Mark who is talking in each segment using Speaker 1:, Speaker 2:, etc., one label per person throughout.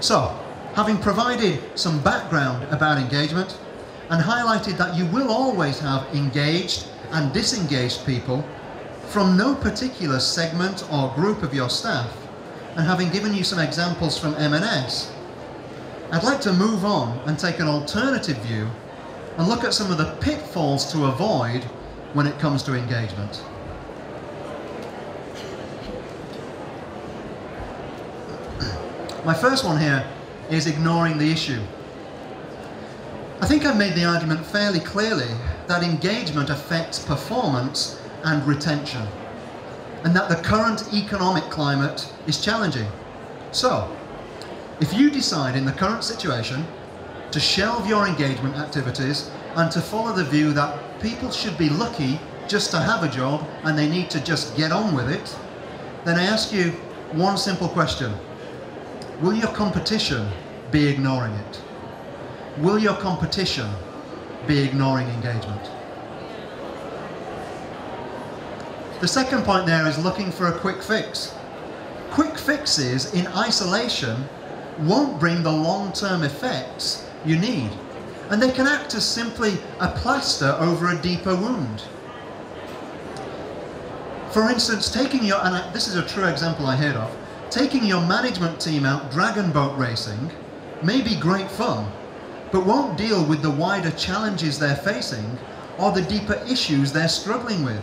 Speaker 1: So, having provided some background about engagement and highlighted that you will always have engaged and disengaged people from no particular segment or group of your staff, and having given you some examples from M&S, I'd like to move on and take an alternative view and look at some of the pitfalls to avoid when it comes to engagement. My first one here is ignoring the issue. I think I've made the argument fairly clearly that engagement affects performance and retention, and that the current economic climate is challenging. So, if you decide in the current situation to shelve your engagement activities and to follow the view that people should be lucky just to have a job and they need to just get on with it, then I ask you one simple question. Will your competition be ignoring it? Will your competition be ignoring engagement? The second point there is looking for a quick fix. Quick fixes in isolation won't bring the long-term effects you need, and they can act as simply a plaster over a deeper wound. For instance, and this is a true example I heard of, taking your management team out dragon boat racing may be great fun, but won't deal with the wider challenges they're facing or the deeper issues they're struggling with.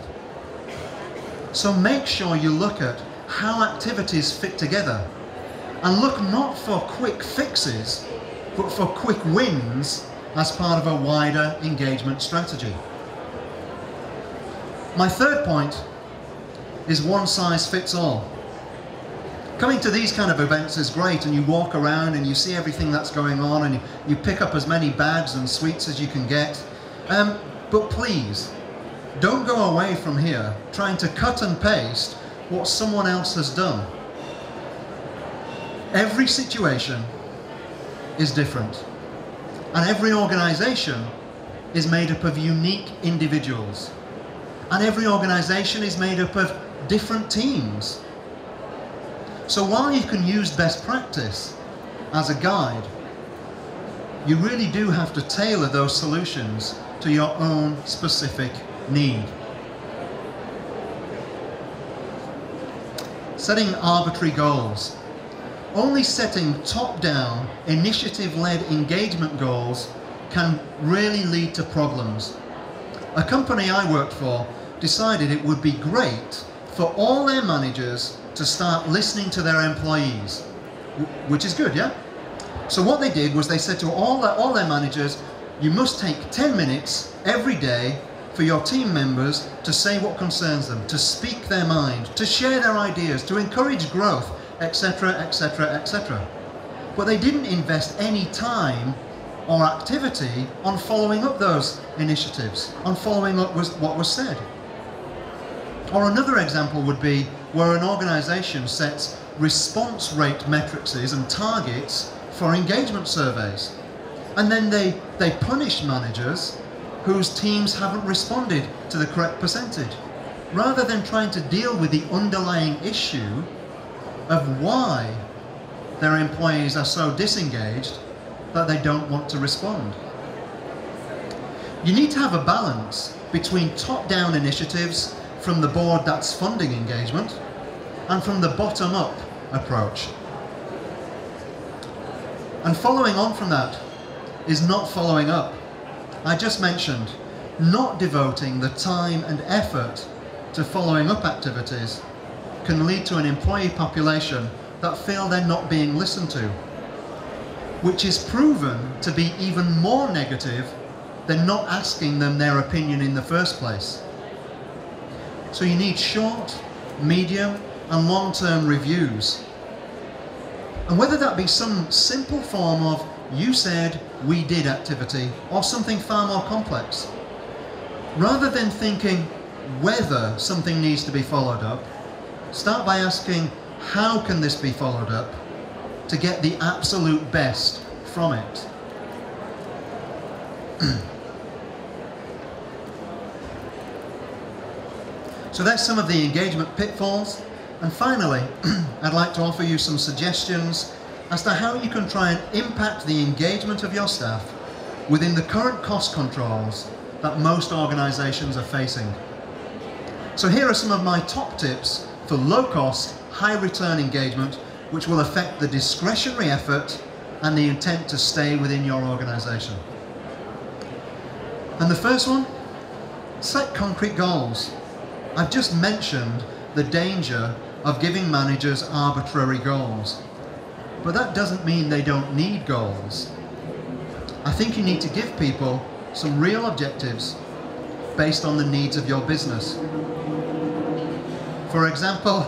Speaker 1: So make sure you look at how activities fit together, and look not for quick fixes, but for quick wins as part of a wider engagement strategy. My third point is one size fits all. Coming to these kind of events is great, and you walk around and you see everything that's going on, and you pick up as many bags and sweets as you can get. But please, don't go away from here trying to cut and paste what someone else has done. Every situation is different, and every organization is made up of unique individuals, and every organization is made up of different teams. So while you can use best practice as a guide, you really do have to tailor those solutions to your own specific need. Setting arbitrary goals. Only setting top-down, initiative-led engagement goals can really lead to problems. A company I worked for decided it would be great for all their managers to start listening to their employees, which is good, yeah? So what they did was they said to all their managers, you must take 10 minutes every day for your team members to say what concerns them, to speak their mind, to share their ideas, to encourage growth, etc., etc., etc. But they didn't invest any time or activity on following up those initiatives, on following up what was said. Or another example would be where an organization sets response rate matrices and targets for engagement surveys, and then they punish managers whose teams haven't responded to the correct percentage, rather than trying to deal with the underlying issue of why their employees are so disengaged that they don't want to respond. You need to have a balance between top-down initiatives from the board that's funding engagement and from the bottom-up approach. And following on from that is not following up. I just mentioned not devoting the time and effort to following up activities can lead to an employee population that feel they're not being listened to, which is proven to be even more negative than not asking them their opinion in the first place. So you need short, medium, and long-term reviews. And whether that be some simple form of you said, we did activity, or something far more complex. Rather than thinking whether something needs to be followed up, start by asking how can this be followed up to get the absolute best from it. So that's some of the engagement pitfalls. And finally, I'd like to offer you some suggestions as to how you can try and impact the engagement of your staff within the current cost controls that most organizations are facing. So here are some of my top tips for low-cost, high-return engagement which will affect the discretionary effort and the intent to stay within your organization. And the first one, set concrete goals. I've just mentioned the danger of giving managers arbitrary goals, but that doesn't mean they don't need goals. I think you need to give people some real objectives based on the needs of your business. For example,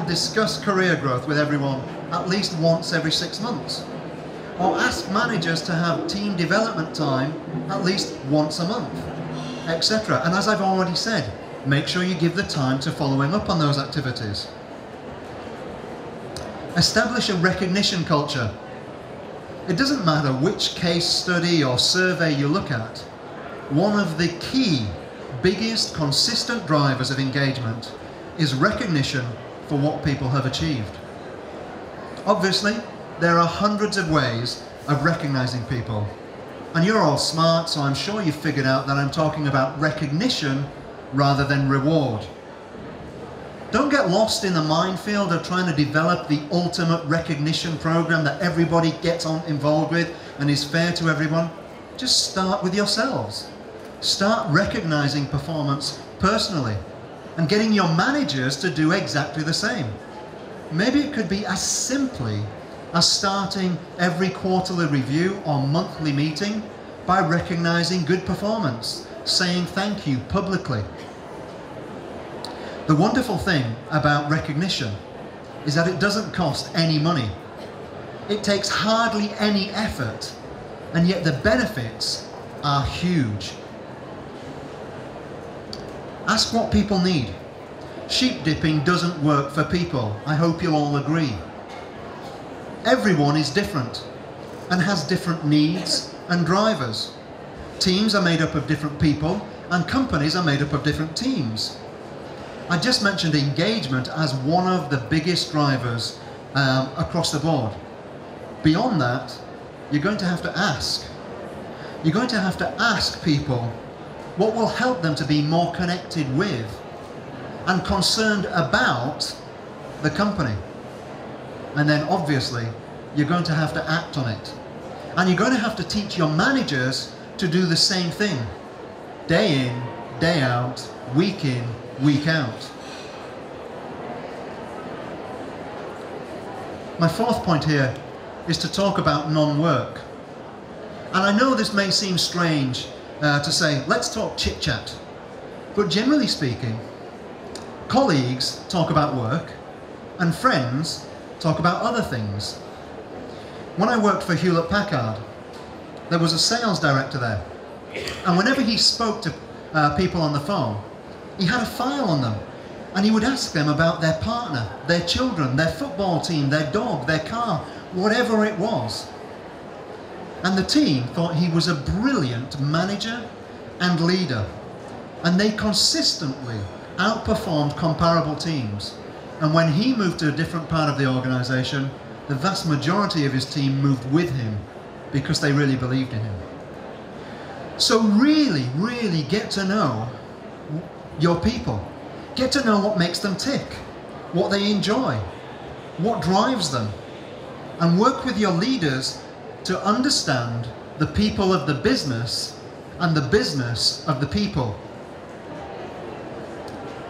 Speaker 1: discuss career growth with everyone at least once every 6 months. Or ask managers to have team development time at least once a month, etc. And as I've already said, make sure you give the time to following up on those activities. Establish a recognition culture. It doesn't matter which case study or survey you look at, one of the key, biggest, consistent drivers of engagement is recognition for what people have achieved. Obviously, there are hundreds of ways of recognizing people. And you're all smart, so I'm sure you've figured out that I'm talking about recognition rather than reward. Don't get lost in the minefield of trying to develop the ultimate recognition program that everybody gets involved with and is fair to everyone. Just start with yourselves. Start recognizing performance personally and getting your managers to do exactly the same. Maybe it could be as simply as starting every quarterly review or monthly meeting by recognizing good performance, saying thank you publicly. The wonderful thing about recognition is that it doesn't cost any money. It takes hardly any effort, and yet the benefits are huge. Ask what people need. Sheep dipping doesn't work for people. I hope you'll all agree. Everyone is different and has different needs and drivers. Teams are made up of different people and companies are made up of different teams. I just mentioned engagement as one of the biggest drivers across the board. Beyond that, you're going to have to ask. You're going to have to ask people what will help them to be more connected with and concerned about the company. And then obviously, you're going to have to act on it. And you're going to have to teach your managers to do the same thing. Day in, day out, week in, week out. My fourth point here is to talk about non-work. And I know this may seem strange to say, let's talk chit-chat. But generally speaking, colleagues talk about work and friends talk about other things. When I worked for Hewlett-Packard, there was a sales director there. And whenever he spoke to people on the phone, he had a file on them. And he would ask them about their partner, their children, their football team, their dog, their car, whatever it was. And the team thought he was a brilliant manager and leader. And they consistently outperformed comparable teams. And when he moved to a different part of the organization, the vast majority of his team moved with him because they really believed in him. So really, really get to know your people. Get to know what makes them tick, what they enjoy, what drives them, and work with your leaders to understand the people of the business and the business of the people.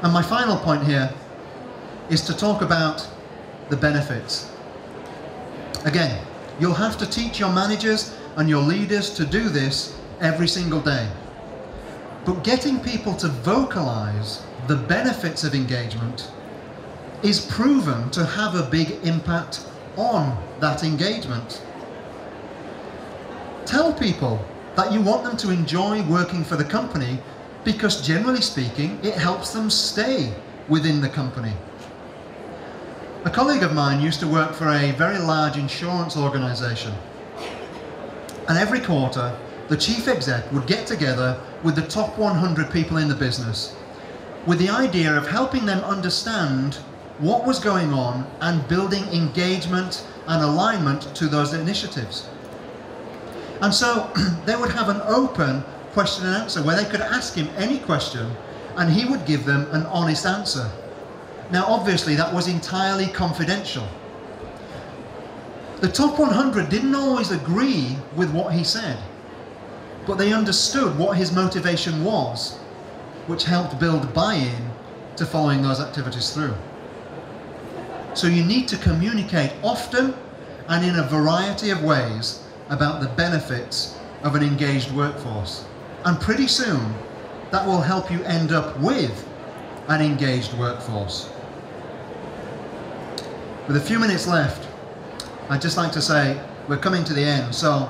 Speaker 1: And my final point here is to talk about the benefits. Again, you'll have to teach your managers and your leaders to do this every single day. But getting people to vocalize the benefits of engagement is proven to have a big impact on that engagement. Tell people that you want them to enjoy working for the company because generally speaking, it helps them stay within the company. A colleague of mine used to work for a very large insurance organization. And every quarter, the chief exec would get together with the top 100 people in the business with the idea of helping them understand what was going on and building engagement and alignment to those initiatives. And so they would have an open question and answer where they could ask him any question and he would give them an honest answer. Now obviously that was entirely confidential. The top 100 didn't always agree with what he said, but they understood what his motivation was, which helped build buy-in to following those activities through. So you need to communicate often and in a variety of ways about the benefits of an engaged workforce. And pretty soon, that will help you end up with an engaged workforce. With a few minutes left, I'd just like to say we're coming to the end. So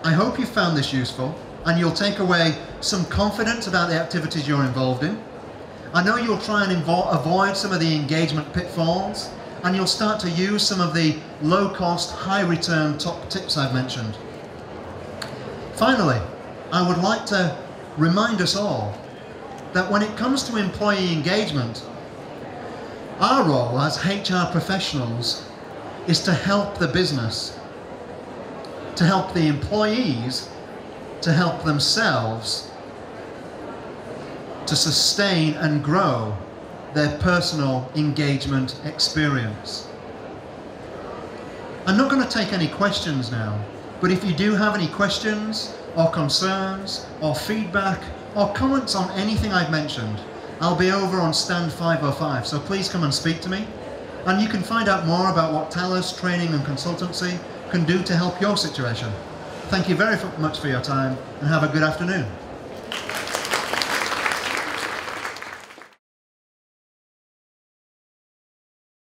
Speaker 1: I hope you found this useful and you'll take away some confidence about the activities you're involved in. I know you'll try and avoid some of the engagement pitfalls, and you'll start to use some of the low-cost, high-return top tips I've mentioned. Finally, I would like to remind us all that when it comes to employee engagement, our role as HR professionals is to help the business, to help the employees, to help themselves, to sustain and grow their personal engagement experience. I'm not going to take any questions now, but if you do have any questions or concerns or feedback or comments on anything I've mentioned, I'll be over on stand 505, so please come and speak to me. And you can find out more about what Talos Training and Consultancy can do to help your situation. Thank you very much for your time and have a good afternoon.